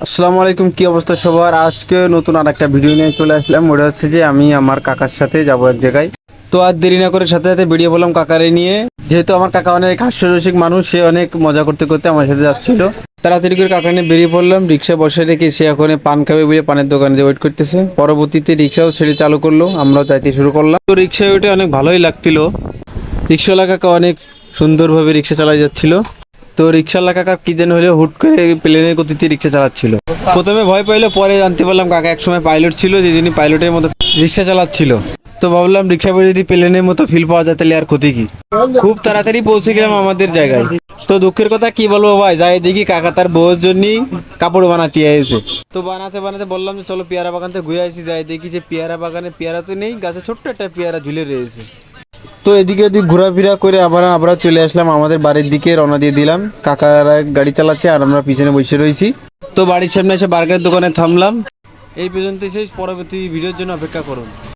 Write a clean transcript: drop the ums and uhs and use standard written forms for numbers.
আসসালামু আলাইকুম, কি অবস্থা সবার? আজকে নতুন আর একটা ভিডিও নিয়ে চলে আসলাম। ওটা হচ্ছে যে আমি আমার কাকার সাথে যাবো এক জায়গায়। তো আর দেরি না করে সাথে সাথে বেরিয়ে পড়লাম কাকারে নিয়ে। যেহেতু আমার কাকা অনেক হাস্যরসিক মানুষ, সে অনেক মজা করতে করতে আমার সাথে যাচ্ছিল। তাড়াতাড়ি করে কাকা নিয়ে বেরিয়ে পড়লাম। রিক্সায় বসে রেখে সে এখন পান খাবে বলে পানের দোকানে যে ওয়েট করতেছে। পরবর্তীতে রিক্সাও ছেড়ে চালু করলো, আমরাও যাইতে শুরু করলাম। তো রিক্সায় উঠে অনেক ভালোই লাগছিল। রিক্সাওয়ালা কাকা অনেক সুন্দরভাবে রিক্সা চালাই যাচ্ছিল। তো রিক্সাওয়ালা কাকা কি যেন হলে হুট করে প্লেনের গতিতে রিক্সা চালাচ্ছিল। প্রথমে ভয় পাইলো, পরে জানতে পারলাম কাকা একসময় পাইলট ছিল, যে যিনি পাইলটের মতো রিক্সা চালাচ্ছিল। তো ভাবলাম রিক্সা করে যদি প্লেনের মতো ফিল পাওয়া যায় তাহলে আর ক্ষতি কি। খুব তাড়াতাড়ি পৌঁছে গেলাম আমাদের জায়গায়। তো দুঃখের কথা কি বলবো ভাই, যাই দেখি কাকা তার বউয়ের জন্যই কাপড় বানাতে এসেছে। তো বানাতে বানাতে বললাম যে চলো পেয়ারা বাগান থেকে ঘুরে আসি। যাই দেখি যে পেয়ারা বাগানে পেয়ারা তো নেই, গাছে ছোট্ট একটা পেয়ারা ঝুলে রয়েছে। তো এদিকে ওদিক ঘোরাফেরা করে আমরা চলে আসলাম আমাদের বাড়ির দিকে, রওনা দিয়ে দিলাম। কাকারা গাড়ি চালাচ্ছে আর আমরা পিছনে বসে রয়েছি। তো বাড়ির সামনে এসে বার্গারের দোকানে থামলাম। এই পর্যন্ত শেষ, পরবর্তী ভিডিওর জন্য অপেক্ষা করুন।